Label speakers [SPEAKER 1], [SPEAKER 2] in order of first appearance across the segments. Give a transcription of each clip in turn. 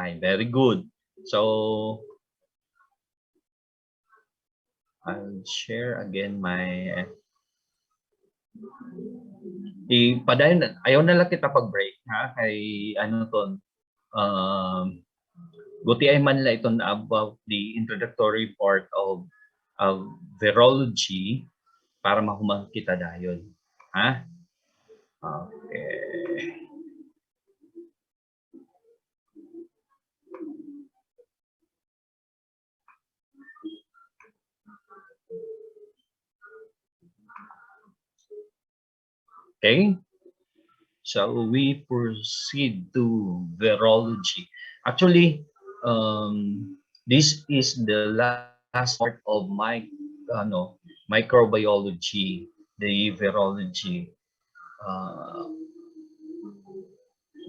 [SPEAKER 1] Hi, very good. So I'll share again my padayon ayaw na lang kita pag-break ha kay ano ton guti ay man la iton about the introductory part of virology para mahumang kita dayon ha. Okay. Okay, so we proceed to virology. Actually, this is the last part of my microbiology, the virology.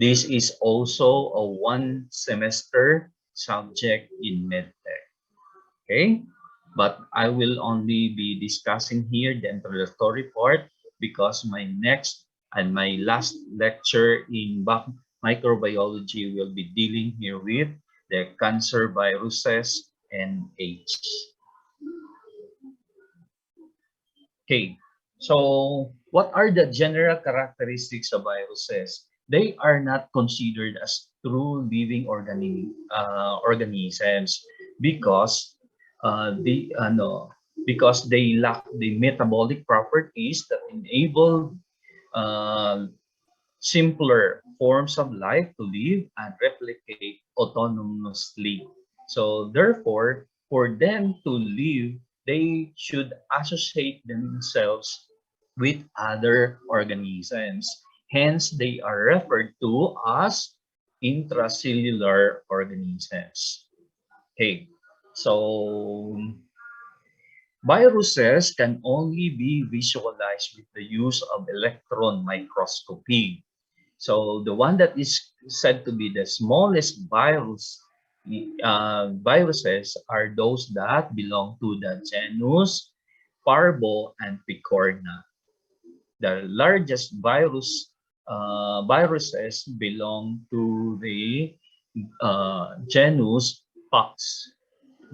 [SPEAKER 1] This is also a one semester subject in medtech. Okay, but I will only be discussing here the introductory part because my next and my last lecture in microbiology will be dealing here with the cancer viruses and AIDS. Okay, so what are the general characteristics of viruses? They are not considered as true living organisms because because they lack the metabolic properties that enable simpler forms of life to live and replicate autonomously. So therefore, for them to live, they should associate themselves with other organisms. Hence, they are referred to as intracellular organisms. Okay, so viruses can only be visualized with the use of electron microscopy. So the one that is said to be the smallest viruses are those that belong to the genus Parvo and Picorna. The largest viruses belong to the genus Pox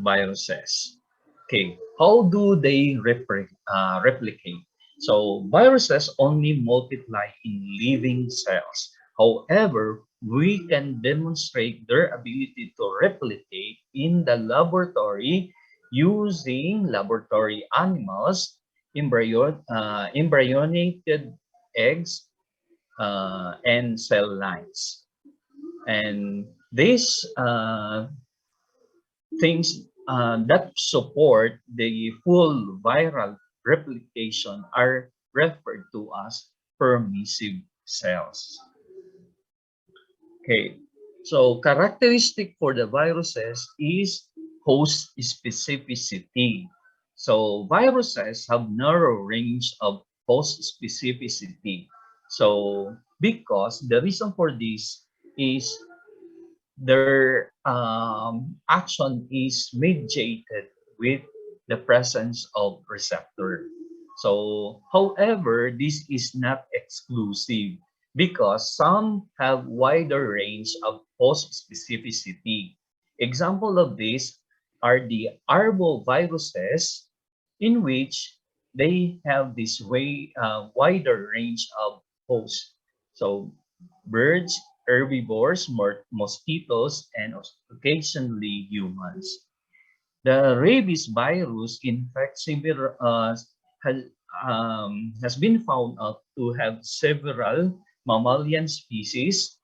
[SPEAKER 1] viruses. Okay, how do they replicate? So viruses only multiply in living cells. However, we can demonstrate their ability to replicate in the laboratory using laboratory animals, embryonated eggs, and cell lines. And these things that support the full viral replication are referred to as permissive cells. Okay, so characteristic for the viruses is host specificity. So viruses have narrow range of host specificity. So because the reason for this is their action is mediated with the presence of receptor. So, however, this is not exclusive because some have wider range of host specificity. Example of this are the arboviruses, in which they have this wider range of hosts. So birds, herbivores, mosquitoes, and occasionally humans. The rabies virus infects has been found out to have several mammalian species.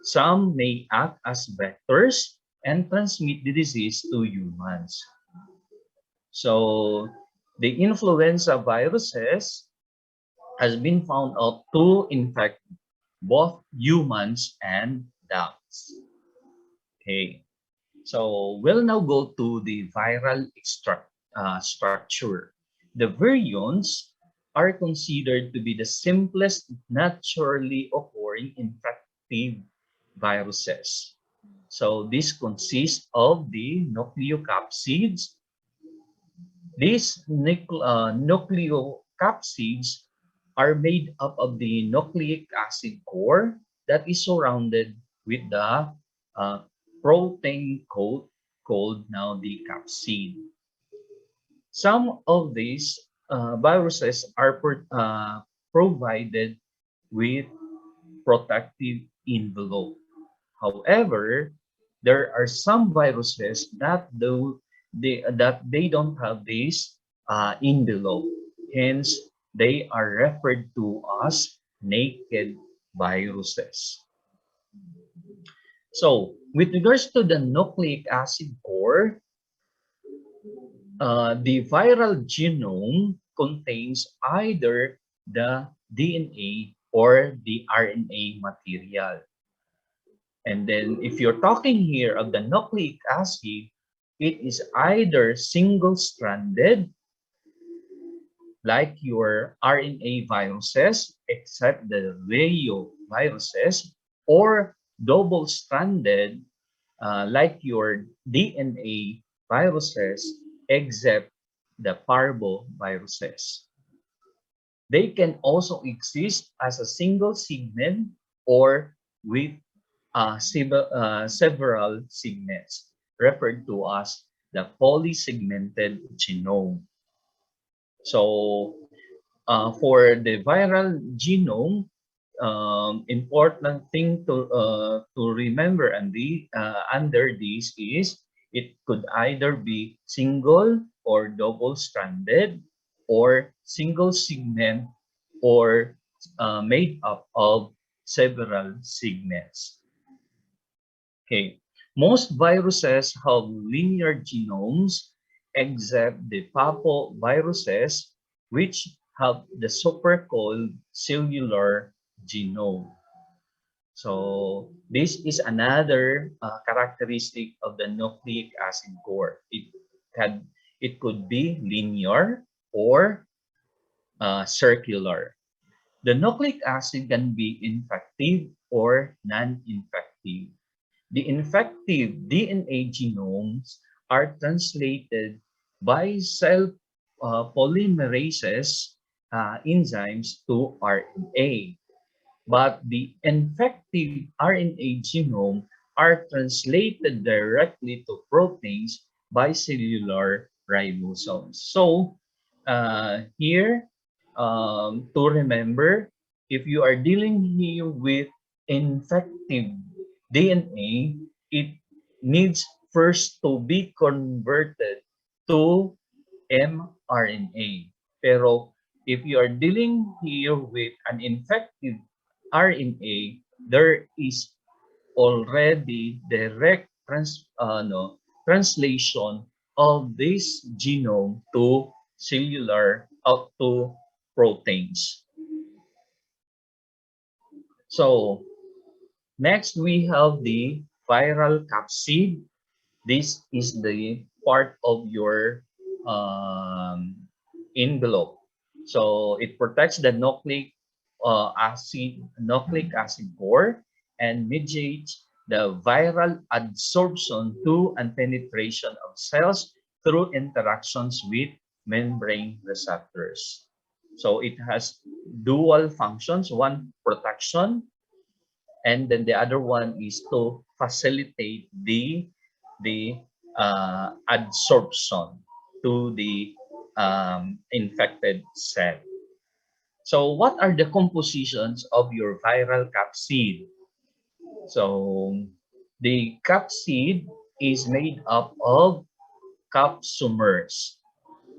[SPEAKER 1] Some may act as vectors and transmit the disease to humans. So the influenza viruses has been found out to infect both humans and dogs. Okay, so we'll now go to the viral structure. The virions are considered to be the simplest naturally occurring infective viruses. So this consists of the nucleocapsids. These nucleocapsids are made up of the nucleic acid core that is surrounded with the protein coat called now the capsid. Some of these viruses are provided with protective envelope. However, there are some viruses that they don't have this envelope. Hence, they are referred to as naked viruses. So, with regards to the nucleic acid core, the viral genome contains either the DNA or the RNA material. And then if you're talking here of the nucleic acid, it is either single-stranded, like your RNA viruses, except the reoviruses, or double-stranded, like your DNA viruses, except the parvoviruses. They can also exist as a single segment or with several segments, referred to as the polysegmented genome. So, for the viral genome, important thing to remember and under this is it could either be single or double-stranded, or single segment, or made up of several segments. Okay, most viruses have linear genomes except the papoviruses, which have the super-called cellular genome. So this is another characteristic of the nucleic acid core. It could be linear or circular. The nucleic acid can be infective or non-infective. The infective DNA genomes are translated by cell polymerases enzymes to RNA, but the infective RNA genome are translated directly to proteins by cellular ribosomes. So here, to remember, if you are dealing here with infective DNA, it needs first to be converted to mRNA. Pero if you are dealing here with an infective RNA, there is already direct translation of this genome to cellular out to proteins. So next we have the viral capsid. This is the part of your envelope. So it protects the nucleic acid core and mediates the viral adsorption to and penetration of cells through interactions with membrane receptors. So it has dual functions, one protection, and then the other one is to facilitate the adsorption to the infected cell. So what are the compositions of your viral capsid? So the capsid is made up of capsomers.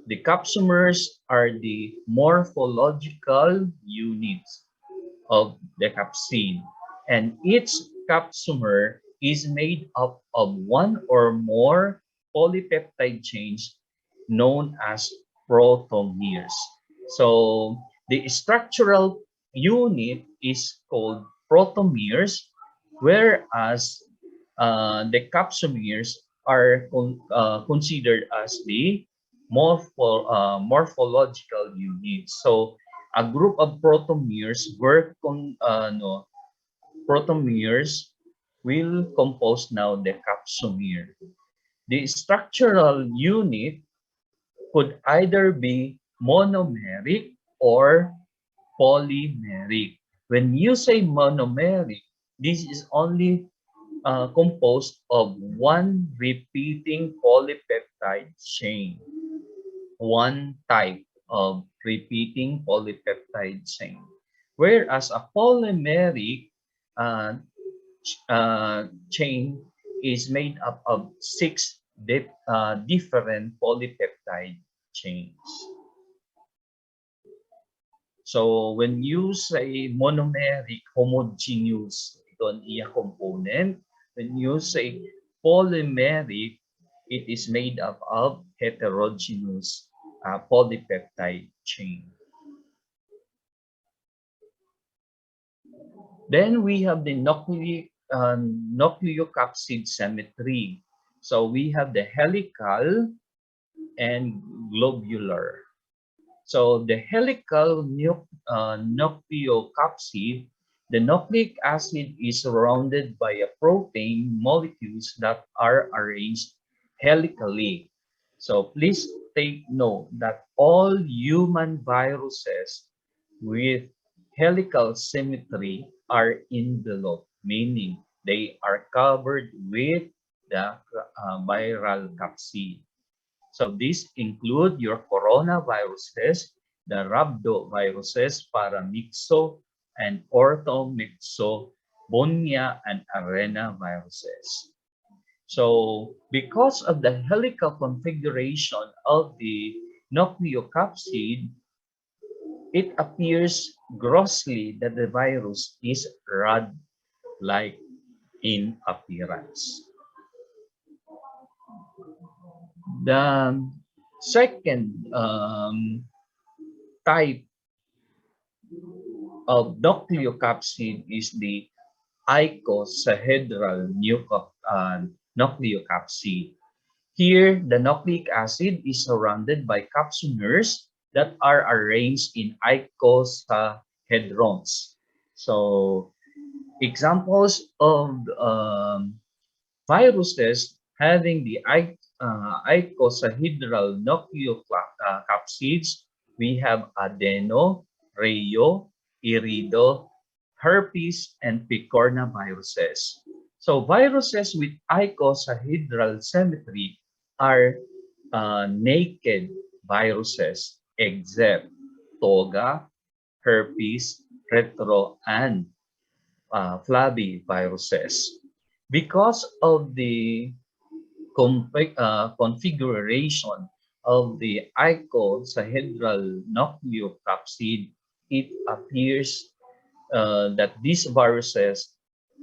[SPEAKER 1] The capsomers are the morphological units of the capsid, and each capsomer is made up of one or more polypeptide chains known as protomers. So the structural unit is called protomers, whereas the capsomers are considered as the morphological units. So a group of protomers protomers will compose now the capsomer. The structural unit could either be monomeric or polymeric. When you say monomeric, this is only composed of one repeating polypeptide chain, one type of repeating polypeptide chain, whereas a polymeric uh, chain is made up of six different polypeptide chains. So when you say monomeric, homogeneous, ito ang iya component. When you say polymeric, it is made up of heterogeneous polypeptide chain. Then we have the nucleocapsid symmetry. So we have the helical and globular. So the helical nucleocapsid, the nucleic acid is surrounded by a protein molecules that are arranged helically. So please take note that all human viruses with helical symmetry are enveloped, meaning they are covered with the viral capsid. So these include your coronaviruses, the rhabdoviruses, paramyxo, and orthomyxo, bonia, and arenaviruses. So because of the helical configuration of the nucleocapsid, it appears grossly that the virus is rod-like in appearance. The second type of nucleocapsid is the icosahedral nucleocapsid. Here, the nucleic acid is surrounded by capsomers that are arranged in icosahedrons. So, examples of viruses having the icosahedral nucleocapsids, we have adeno, rheo, irido, herpes, and picorna viruses. So viruses with icosahedral symmetry are naked viruses except toga, herpes, retro, and flaviviruses. Because of the configuration of the icosahedral nucleocapsid, it appears that these viruses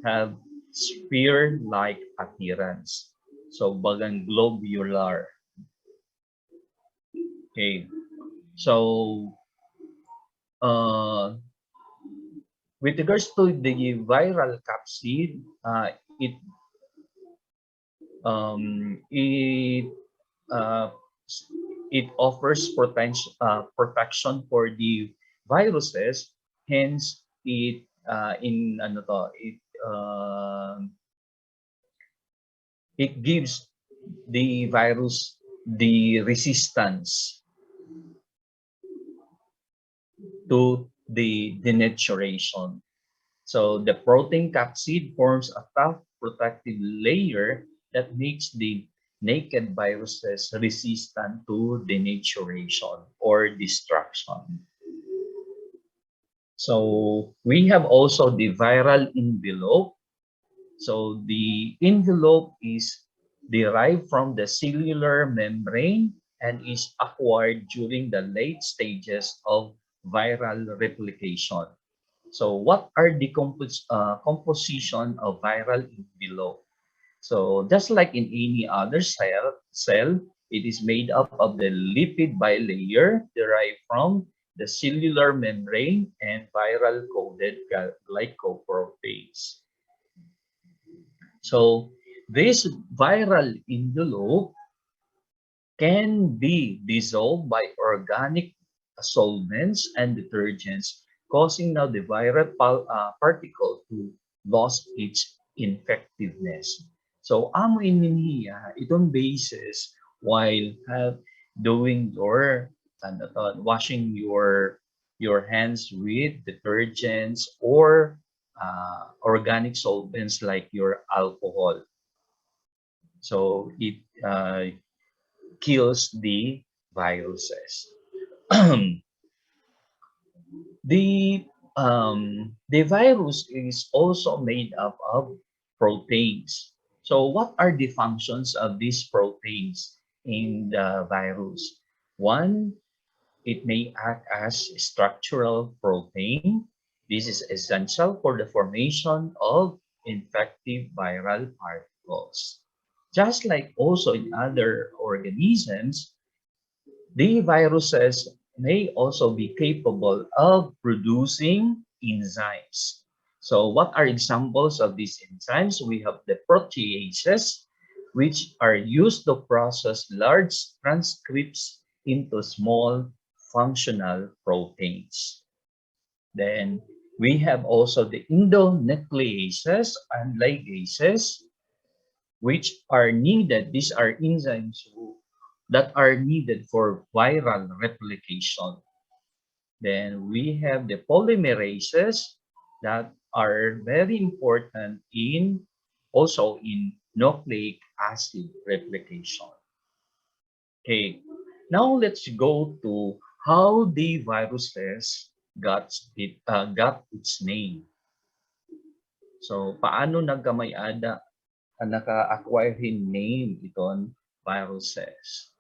[SPEAKER 1] have spear-like appearance. So, bagang globular. Okay. So, with regards to the viral capsid, it uh, it offers protection for the viruses. Hence, it gives the virus the resistance to the denaturation. So the protein capsid forms a tough protective layer that makes the naked viruses resistant to denaturation or destruction. So we have also the viral envelope. So the envelope is derived from the cellular membrane and is acquired during the late stages of viral replication. So what are the composition of viral envelope? So just like in any other cell, it is made up of the lipid bilayer derived from the cellular membrane and viral coded glycoproteins. So this viral envelope can be dissolved by organic solvents and detergents, causing now the viral particle to lose its infectiveness. So, amoy niya itong basis while doing your washing your hands with detergents or organic solvents like your alcohol. So it kills the viruses. The virus is also made up of proteins. So what are the functions of these proteins in the virus? One, it may act as structural protein. This is essential for the formation of infective viral particles. Just like also in other organisms, the viruses may also be capable of producing enzymes. So what are examples of these enzymes? We have the proteases, which are used to process large transcripts into small functional proteins. Then we have also the endonucleases and ligases, which are needed. These are enzymes that are needed for viral replication. Then we have the polymerases that are very important in also in nucleic acid replication. Okay, now let's go to how the viruses got its name. So paano nagkamay-ada naka-acquire name iton viruses?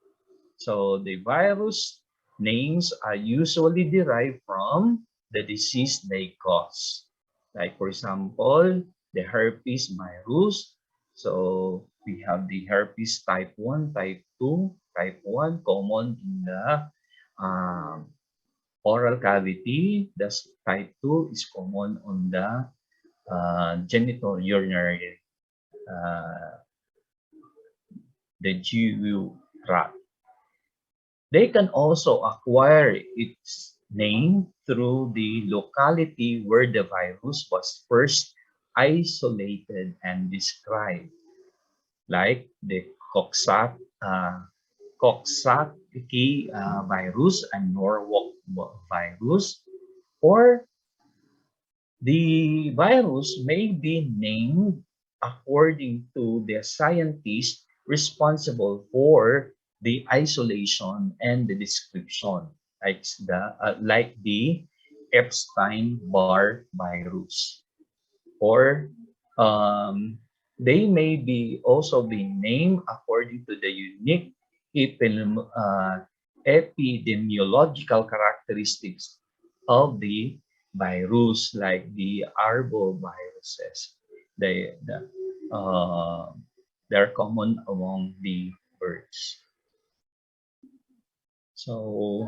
[SPEAKER 1] So the virus names are usually derived from the disease they cause. Like for example, the herpes virus. So we have the herpes type 1, type 2, type 1 common in the oral cavity. The type 2 is common on the genital urinary, uh, the GU tract. They can also acquire its name through the locality where the virus was first isolated and described, like the Coxsackie virus and Norwalk virus, or the virus may be named according to the scientist responsible for the isolation and the description, like the Epstein-Barr virus, or um, they may be also be named according to the unique epidemiological characteristics of the virus, like the arboviruses. Uh, they're common among the birds. So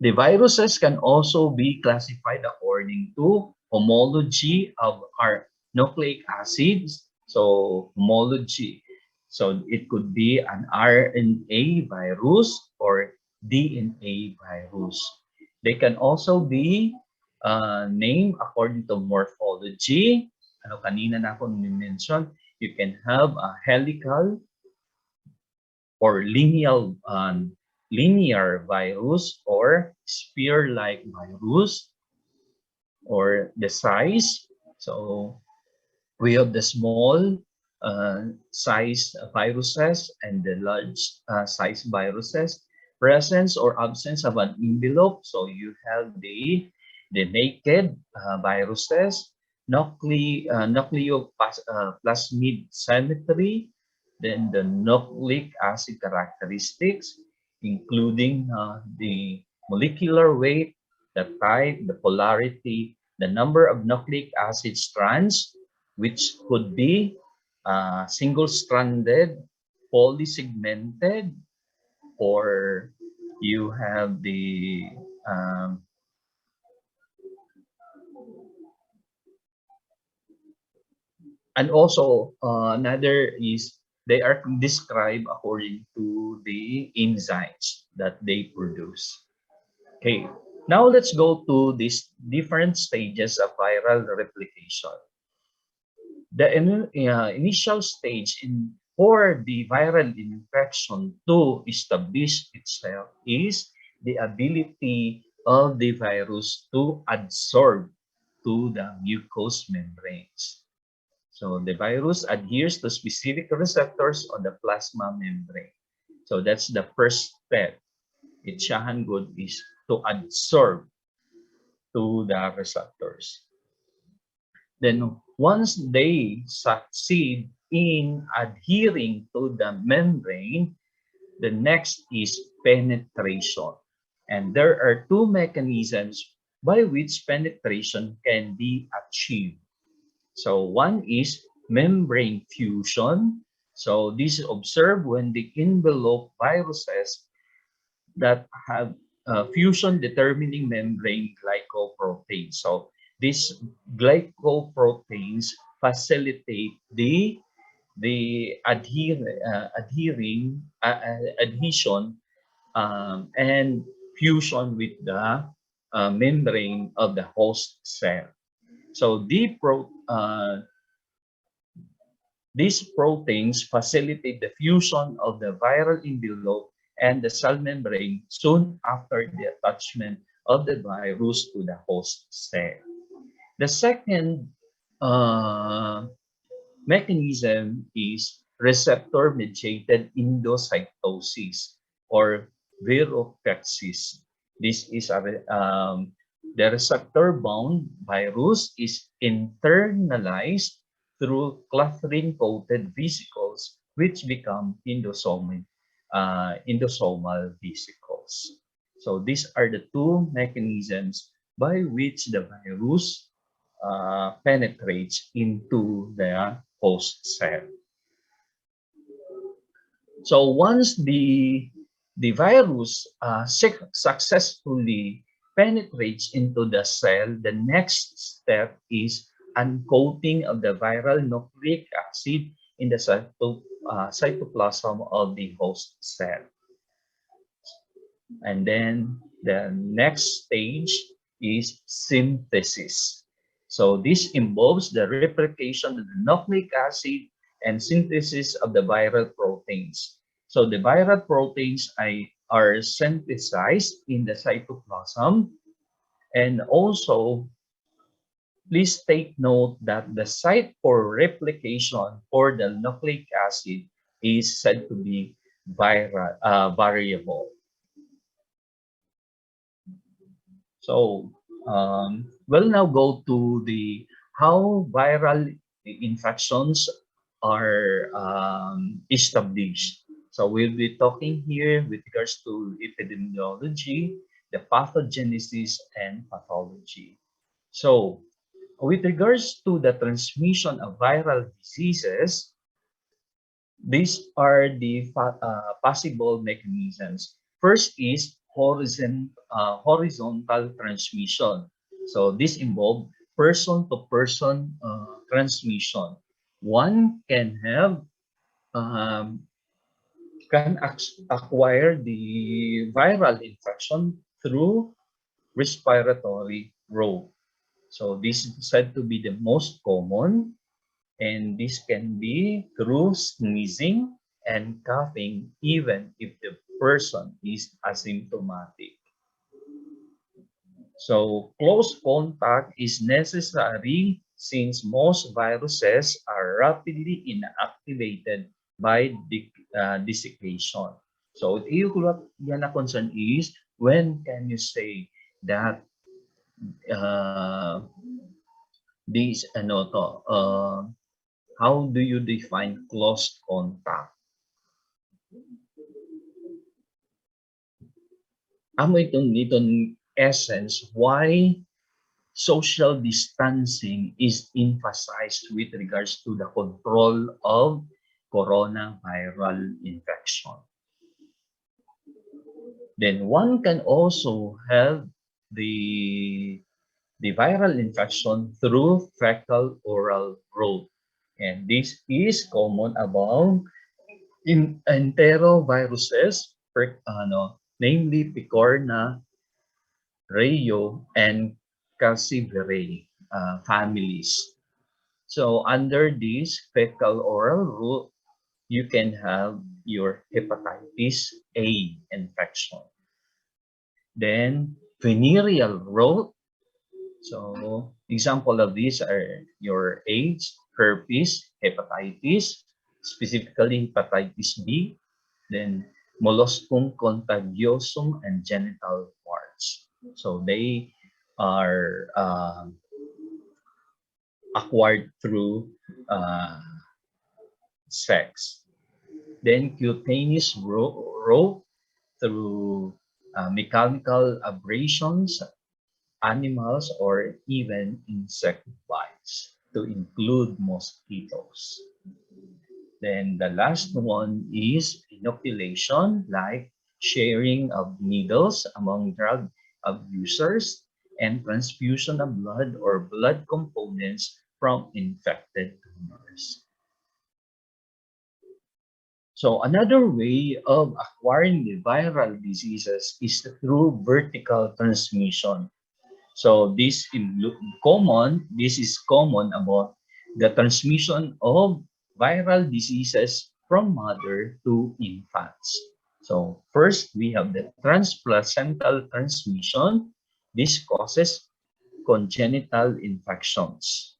[SPEAKER 1] the viruses can also be classified according to homology of our nucleic acids. So homology. So it could be an RNA virus or DNA virus. They can also be named according to morphology. Ano kanina na ako mention, you can have a helical or linear virus or spear-like virus, or the size. So we have the small size viruses and the large size viruses. Presence or absence of an envelope. So you have the naked viruses, nucleoplasmid symmetry, then the nucleic acid characteristics, including the molecular weight, the type, the polarity, the number of nucleic acid strands, which could be single-stranded, polysegmented, or you have the and also another is they are described according to the enzymes that they produce. Okay, now let's go to these different stages of viral replication. The initial stage for the viral infection to establish itself is the ability of the virus to adsorb to the mucous membranes. So the virus adheres to specific receptors on the plasma membrane. So that's the first step. Its Shahan good is to adsorb to the receptors. Then once they succeed in adhering to the membrane, the next is penetration. And there are two mechanisms by which penetration can be achieved. So one is membrane fusion. So this is observed when the envelope viruses that have fusion determining membrane glycoproteins. So these glycoproteins facilitate adhesion and fusion with the membrane of the host cell. So these proteins facilitate the fusion of the viral envelope and the cell membrane soon after the attachment of the virus to the host cell. The second uh, mechanism is receptor-mediated endocytosis or viropexis. This is the receptor-bound virus is internalized through clathrin-coated vesicles, which become endosomal vesicles. So these are the two mechanisms by which the virus penetrates into the host cell. So once the virus successfully penetrates into the cell, the next step is uncoating of the viral nucleic acid in the cytoplasm of the host cell. And then the next stage is synthesis. So this involves the replication of the nucleic acid and synthesis of the viral proteins. So the viral proteins are synthesized in the cytoplasm. And also, please take note that the site for replication for the nucleic acid is said to be variable. So we'll now go to the how viral infections are established. So we'll be talking here with regards to epidemiology, the pathogenesis, and pathology. So with regards to the transmission of viral diseases, these are the possible mechanisms. First is horizontal transmission. So this involves person-to-person transmission. One can have can acquire the viral infection through respiratory route. So this is said to be the most common, and this can be through sneezing and coughing even if the person is asymptomatic. So close contact is necessary since most viruses are rapidly inactivated by desiccation. So the concern is when can you say that uh, this how do you define close contact? Itong essence why social distancing is emphasized with regards to the control of coronavirus infection. Then one can also have the viral infection through fecal oral route. And this is common among enteroviruses, namely Picorna, Rayo, and Calcivirae families. So under this fecal oral route, you can have your hepatitis A infection. Then venereal route. So Example of these are your AIDS, herpes, hepatitis, specifically hepatitis B, then molluscum contagiosum and genital warts. So they are acquired through uh, sex. Then cutaneous growth through mechanical abrasions, animals, or even insect bites, to include mosquitoes. Then the last one is inoculation, like sharing of needles among drug abusers and transfusion of blood or blood components from infected tumors. So another way of acquiring the viral diseases is through vertical transmission. So this is common about the transmission of viral diseases from mother to infants. So first, we have the transplacental transmission. This causes congenital infections.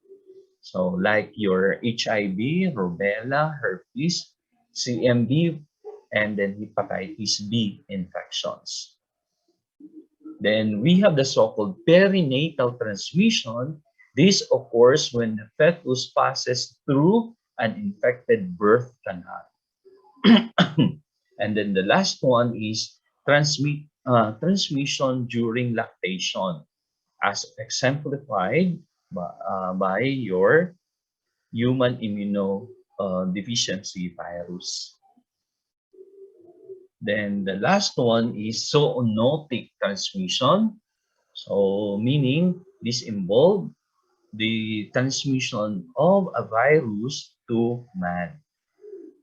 [SPEAKER 1] So like your HIV, rubella, herpes, CMV, and then hepatitis B infections. Then we have the so-called perinatal transmission. This occurs when the fetus passes through an infected birth canal. And then the last one is transmission during lactation, as exemplified by your human immunodeficiency virus. Then the last one is zoonotic transmission. So meaning this involves the transmission of a virus to man.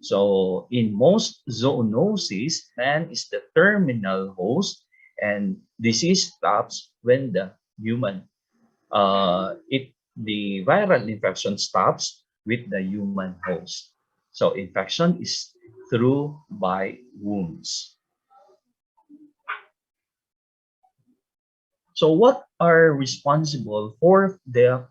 [SPEAKER 1] So in most zoonosis, man is the terminal host, and disease stops when the human the viral infection stops with the human host. So infection is through by wounds. So what are responsible for the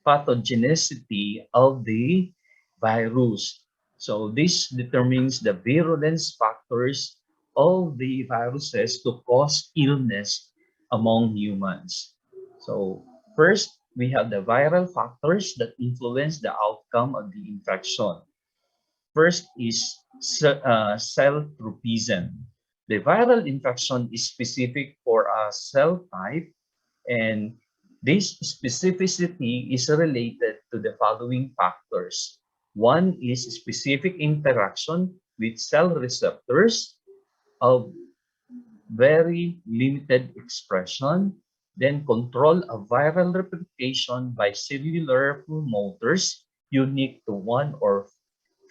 [SPEAKER 1] pathogenicity of the virus? So this determines the virulence factors of the viruses to cause illness among humans. So first, we have the viral factors that influence the outcome of the infection. First is cell tropism. The viral infection is specific for a cell type, and this specificity is related to the following factors. One is specific interaction with cell receptors of very limited expression, then control of viral replication by cellular promoters unique to one or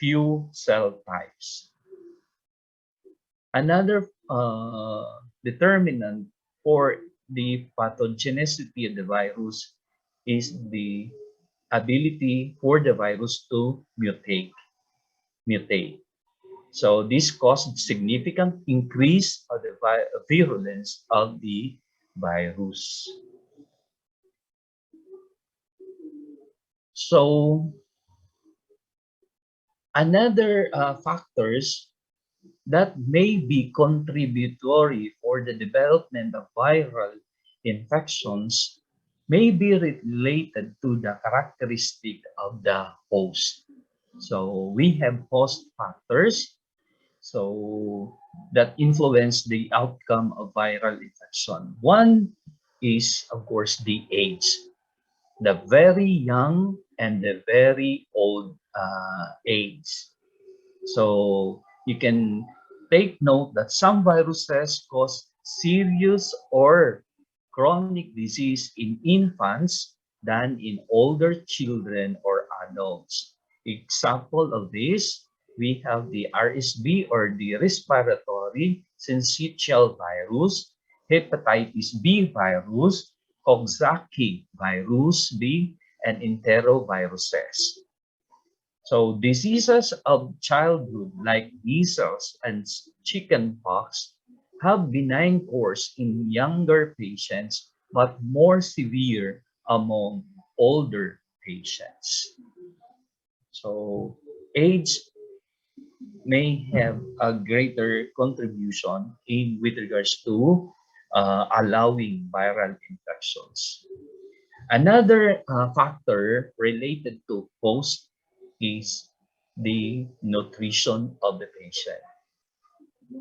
[SPEAKER 1] few cell types. Another determinant for the pathogenicity of the virus is the ability for the virus to mutate. So this caused significant increase of the virulence of the virus. So another factors that may be contributory for the development of viral infections may be related to the characteristic of the host. So we have host factors that influence the outcome of viral infection. One is, of course, the age. The very young and the very old age. So you can take note that some viruses cause serious or chronic disease in infants than in older children or adults. Example of this, we have the RSV or the respiratory syncytial virus, hepatitis B virus, Coxsackie virus B, and enteroviruses. So diseases of childhood like measles and chickenpox have benign course in younger patients but more severe among older patients. So age may have a greater contribution in with regards to allowing viral infections. Another factor related to post is the nutrition of the patient.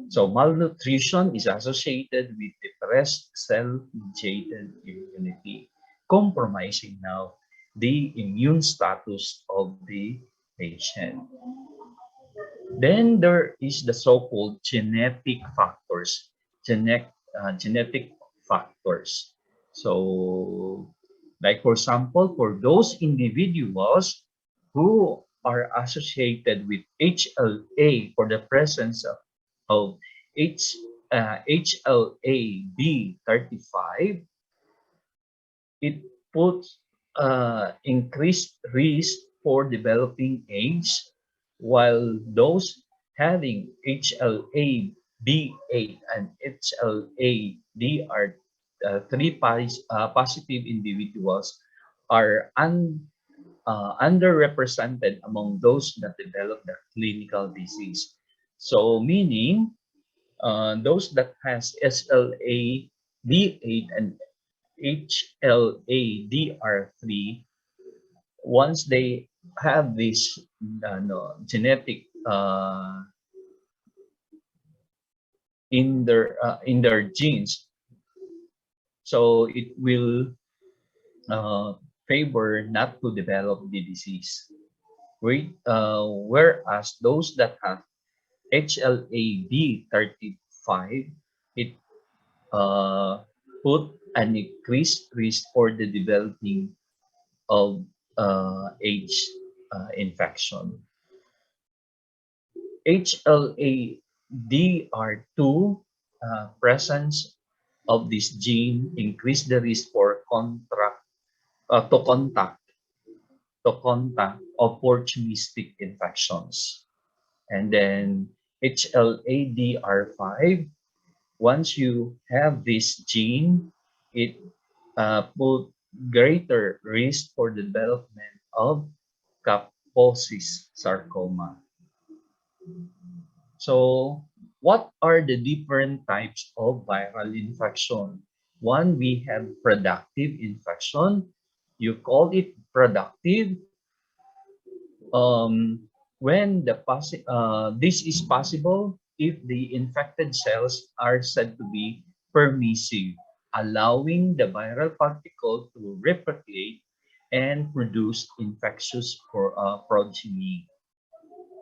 [SPEAKER 1] So malnutrition is associated with depressed cell-mediated immunity, compromising now the immune status of the patient. Then there is the so-called genetic factors, genetic factors. So, like for example, for those individuals who are associated with HLA for the presence of H, HLA-B35, it puts increased risk for developing AIDS, while those having HLA-B8 and HLA-DR3 positive individuals are underrepresented among those that develop the clinical disease. So meaning those that has SLA-B8 and HLA-DR3, once they have this no, genetic in their genes, so it will uh, favor not to develop the disease. Whereas those that have HLA-B35, it uh, put an increased risk for the developing of AIDS infection. HLA-DR2 presence of this gene increase the risk for to contact opportunistic infections. And then HLA-DR5, once you have this gene, it put greater risk for the development of Kaposi's sarcoma. So, what are the different types of viral infection? One, we have productive infection. You call it productive when this is possible if the infected cells are said to be permissive, allowing the viral particle to replicate and produce infectious progeny.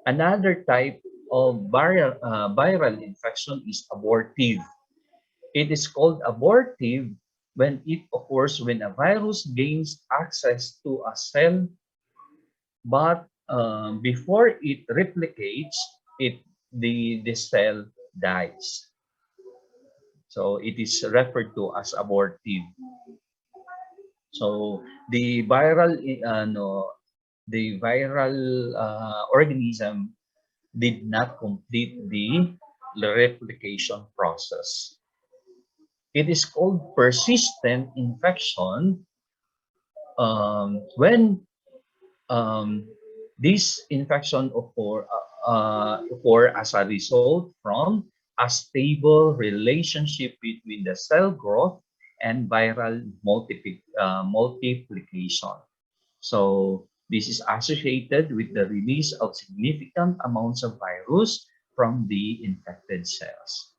[SPEAKER 1] Another type of viral infection is abortive. It is called abortive when it occurs when a virus gains access to a cell, but before it replicates, the cell dies. So it is referred to as abortive. So the viral organism did not complete the replication process. It is called persistent infection when this infection occur as a result from a stable relationship between the cell growth and viral multiplication. So this is associated with the release of significant amounts of virus from the infected cells.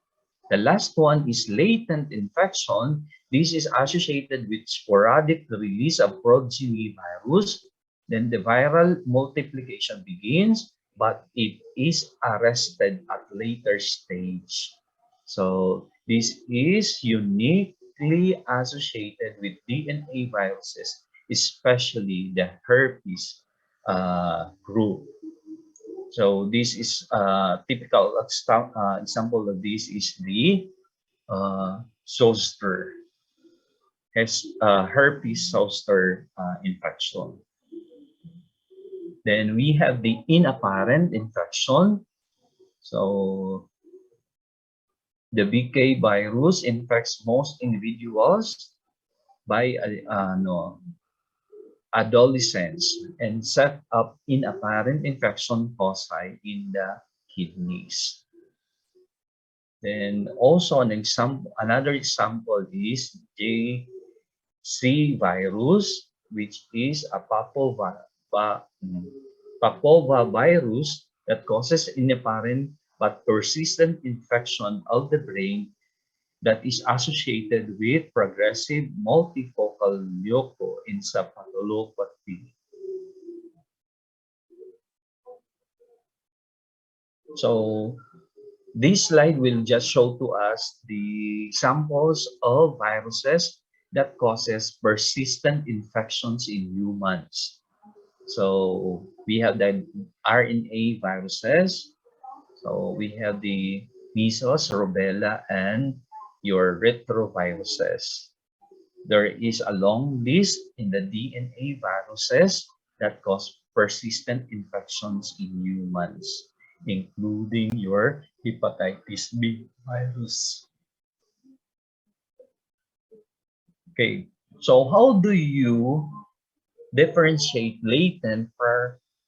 [SPEAKER 1] The last one is latent infection. This is associated with sporadic release of progeny virus. Then the viral multiplication begins, but it is arrested at later stage. So this is uniquely associated with DNA viruses, especially the herpes group. So this is a typical example of this is the zoster, herpes zoster infection. Then we have the inapparent infection. So the BK virus infects most individuals by adolescents and set up in apparent infection foci in the kidneys. Then also another example is JC virus, which is a papovavirus that causes inapparent but persistent infection of the brain that is associated with progressive multifocal leukoencephalopathy. So this slide will just show to us the samples of viruses that causes persistent infections in humans. So we have the RNA viruses. So we have the measles, rubella, and your retroviruses. There is a long list in the DNA viruses that cause persistent infections in humans, including your hepatitis B virus. Okay, so how do you differentiate latent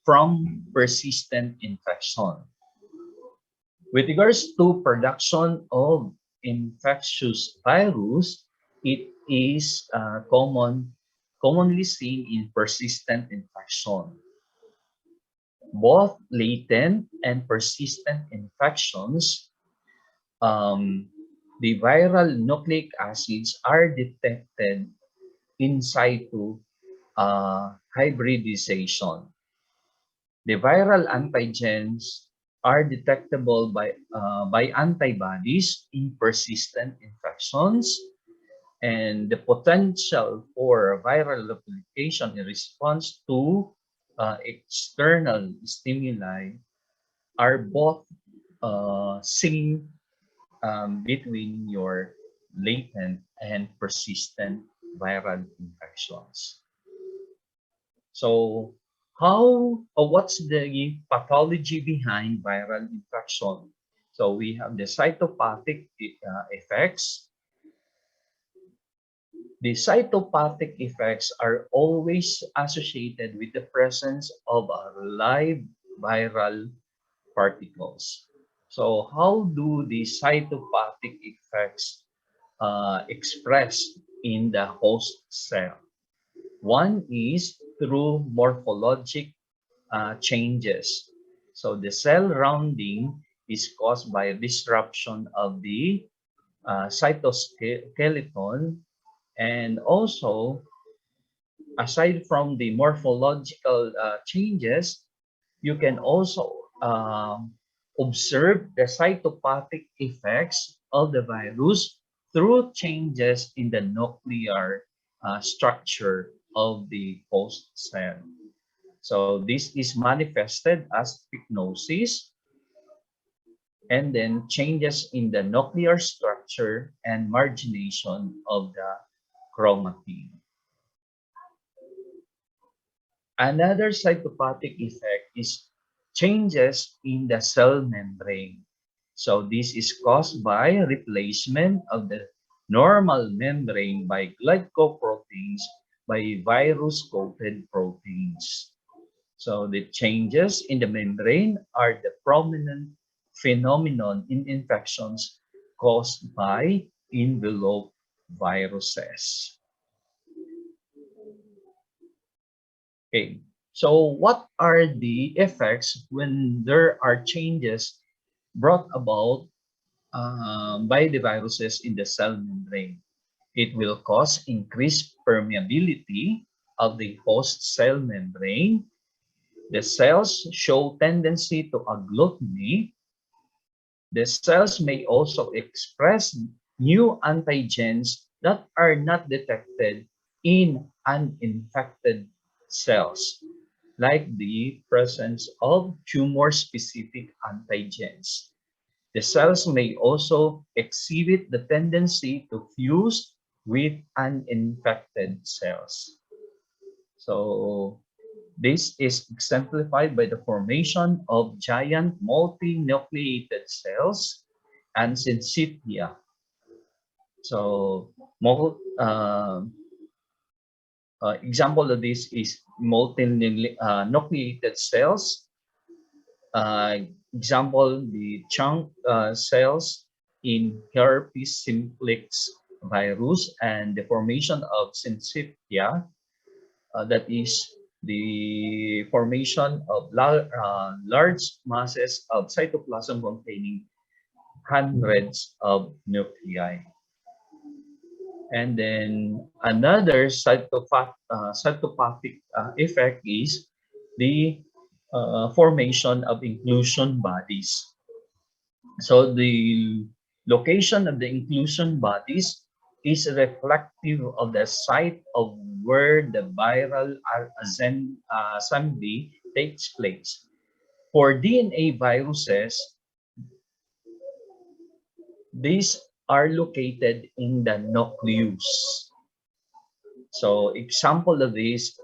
[SPEAKER 1] from persistent infection? With regards to production of infectious virus, it is commonly seen in persistent infection. Both latent and persistent infections, the viral nucleic acids are detected in situ hybridization. The viral antigens are detectable by antibodies in persistent infections, and the potential for viral replication in response to external stimuli are both seen between your latent and persistent viral infections. So what's the pathology behind viral infection? So we have the cytopathic effects. The cytopathic effects are always associated with the presence of live viral particles. So how do the cytopathic effects express in the host cell? One is through morphologic changes. So the cell rounding is caused by a disruption of the cytoskeleton, and also aside from the morphological changes, you can also observe the cytopathic effects of the virus through changes in the nuclear structure of the host cell. So this is manifested as pycnosis, and then changes in the nuclear structure and margination of the chromatin. Another cytopathic effect is changes in the cell membrane. So this is caused by replacement of the normal membrane by glycoproteins by virus-coated proteins. So the changes in the membrane are the prominent phenomenon in infections caused by envelope viruses. Okay, so what are the effects when there are changes brought about by the viruses in the cell membrane? It will cause increased permeability of the host cell membrane. The cells show tendency to agglutinate. The cells may also express new antigens that are not detected in uninfected cells, like the presence of tumor-specific antigens. The cells may also exhibit the tendency to fuse with uninfected cells. So this is exemplified by the formation of giant multinucleated cells and syncytia. So Example of this is multinucleated cells. Example, the chunk cells in herpes simplex virus and the formation of syncytia, that is the formation of large masses of cytoplasm containing hundreds of nuclei. And then another cytopathic effect is the formation of inclusion bodies. So the location of the inclusion bodies is reflective of the site of where the viral assembly takes place. For DNA viruses, these are located in the nucleus. So example of these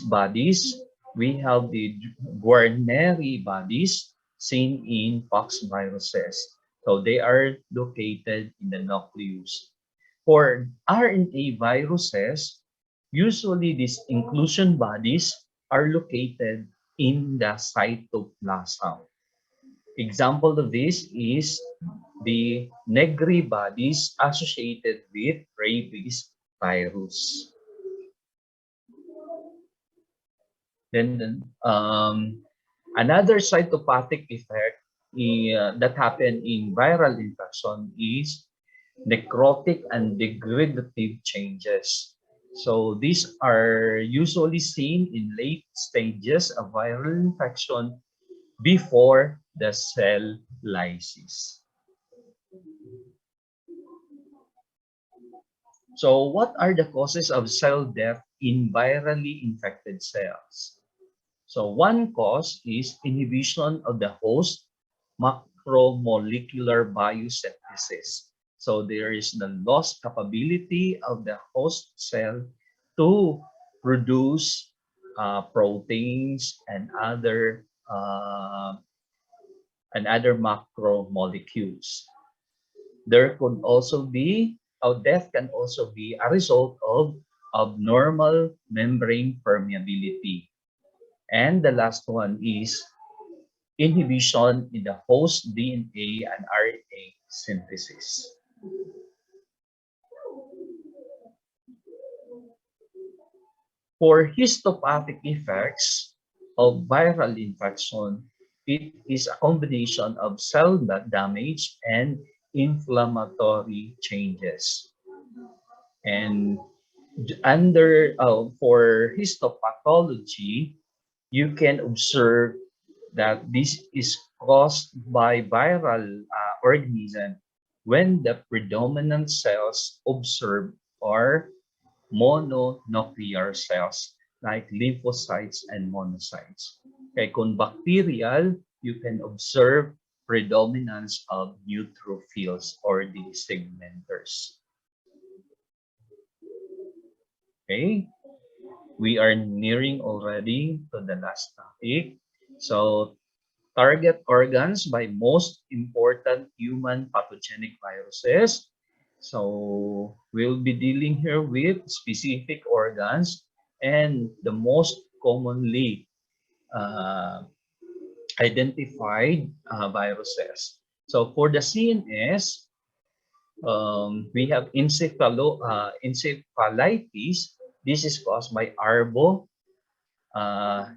[SPEAKER 1] bodies, we have the quaternary bodies seen in pox viruses. So they are located in the nucleus. For RNA viruses, usually these inclusion bodies are located in the cytoplasm. Example of this is the Negri bodies associated with rabies virus. Then another cytopathic effect that happen in viral infection is necrotic and degradative changes. So these are usually seen in late stages of viral infection before the cell lysis. So what are the causes of cell death in virally infected cells? So one cause is inhibition of the host macromolecular biosynthesis. So there is the lost capability of the host cell to produce proteins and other macromolecules. There could also be, death can also be a result of abnormal membrane permeability. And the last one is inhibition in the host DNA and RNA synthesis. For histopathic effects of viral infection, it is a combination of cell damage and inflammatory changes. And for histopathology, you can observe that this is caused by viral organism when the predominant cells observed are mononuclear cells like lymphocytes and monocytes. Okay, kung bacterial, you can observe predominance of neutrophils or the segmenters. Okay, we are nearing already to the last topic. So target organs by most important human pathogenic viruses. So we'll be dealing here with specific organs and the most commonly identified viruses. So for the CNS, we have encephalitis. This is caused by arbo, uh,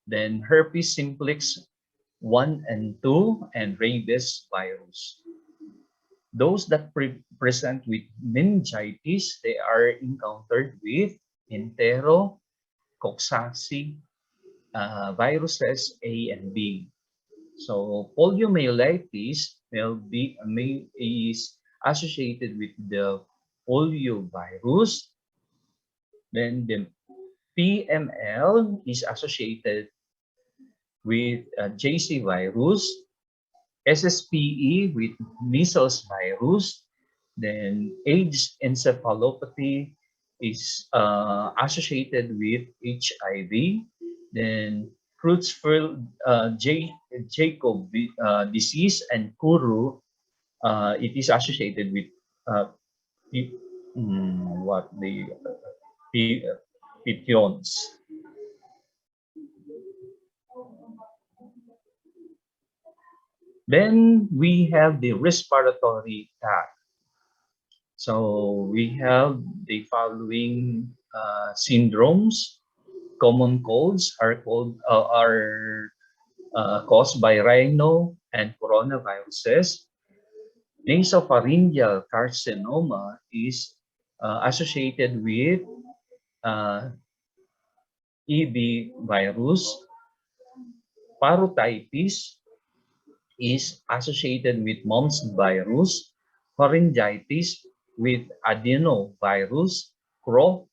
[SPEAKER 1] then herpes simplex 1 and 2, and rabies virus. Those that present with meningitis, they are encountered with enterococcus viruses A and B. So poliomyelitis is associated with the poliovirus. Then the PML is associated with JC virus, SSPE with measles virus, then AIDS encephalopathy is associated with HIV, then Creutzfeldt Jakob disease and Kuru, it is associated with what the pityons. Then we have the respiratory tract. So we have the following syndromes. Common colds are caused by rhino and coronaviruses. Nasopharyngeal carcinoma is associated with EB virus. Parotitis is associated with mumps virus. Pharyngitis with adenovirus. Cro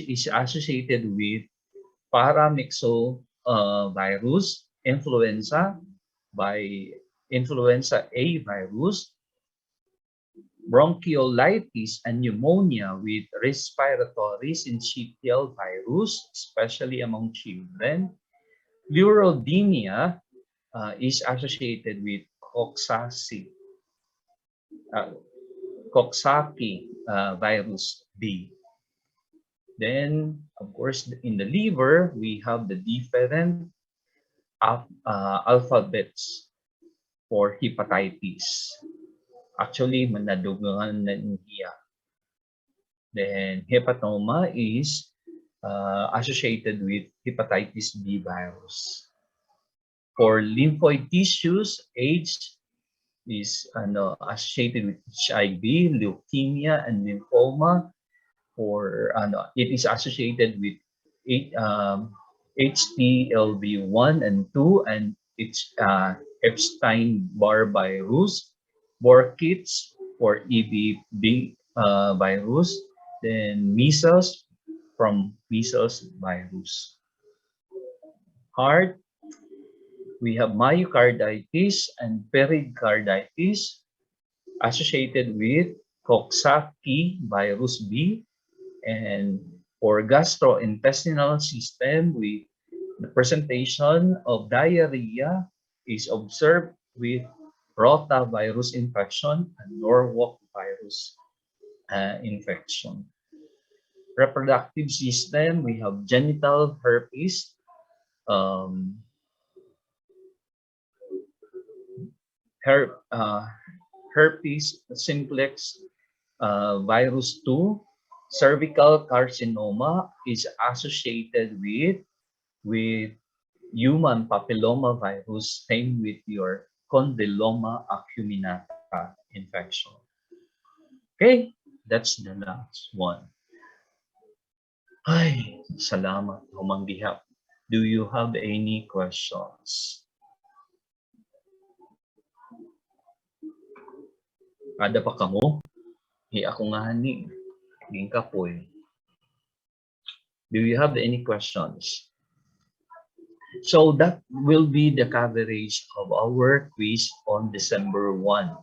[SPEAKER 1] is associated with paramyxo virus. Influenza by influenza A virus. Bronchiolitis and pneumonia with respiratory syncytial virus, especially among children. Pleurodemia is associated with Coxsackie virus B. Then, of course, in the liver, we have the different alphabets for hepatitis. Actually, manadugangan na niya. Then, hepatoma is associated with hepatitis B virus. For lymphoid tissues, AIDS is associated with HIV, leukemia, and lymphoma. For it is associated with HTLV1 and 2, and it's Epstein-Barr virus, Burkitt's for EBV virus, then measles from measles virus. Heart, we have myocarditis and pericarditis associated with Coxsackie virus B. And for gastrointestinal system, the presentation of diarrhea is observed with rotavirus infection and Norwalk virus infection. Reproductive system, we have genital herpes, herpes simplex virus 2. Cervical carcinoma is associated with human papilloma virus, same with your condyloma acuminata infection. Okay, that's the last one. Ay, salamat, humanggihap. Do you have any questions? Kada pa kamo? Ako nga ni. Do you have any questions? So that will be the coverage of our quiz on December 1.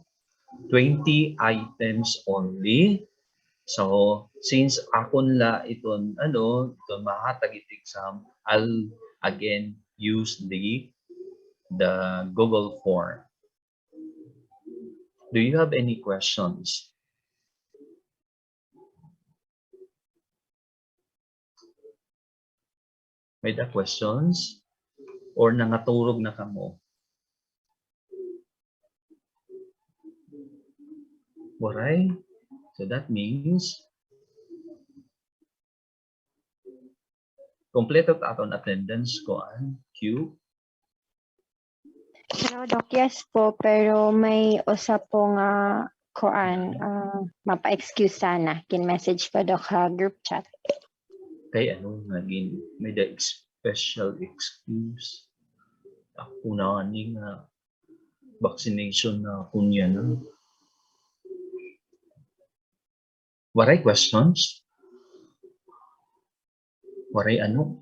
[SPEAKER 1] 20 items only. So since akon la iton mahatag exam, I'll again use the Google form. Do you have any questions? May da questions? Or nangaturog na kamo? Waray? So that means kompleto ta aton attendance ko an Q.
[SPEAKER 2] Hello, Doc. Yes po, pero may usa po nga kuan mapa-excuse sana. Kin-message ko Doc ha group chat.
[SPEAKER 1] Kay ano naging may the special excuse. Ako na ni nga vaccination na kunya na. Waray questions? Waray ano?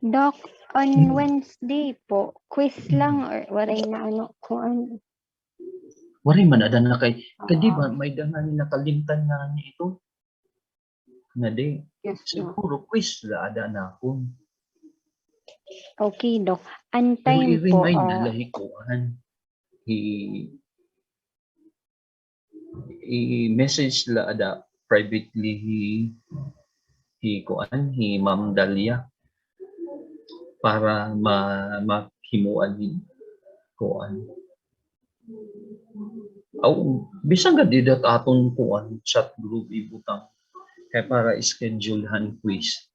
[SPEAKER 2] Doc, on Wednesday po, quiz lang or waray na ano kuan?
[SPEAKER 1] Waray man ada na kay di ba may dangan nakalimtan na niya ito? Na di.
[SPEAKER 2] Yes,
[SPEAKER 1] siguro quiz la ada na ako.
[SPEAKER 2] Okay, Doc. Antime
[SPEAKER 1] Pero
[SPEAKER 2] po.
[SPEAKER 1] i-remind na lahikuan. i-message la ada privately hi Ma'am Dalia para mahimuan ni kuan. Aw bisan ka didat aton kuan chat group ibutang kay para schedule han quiz.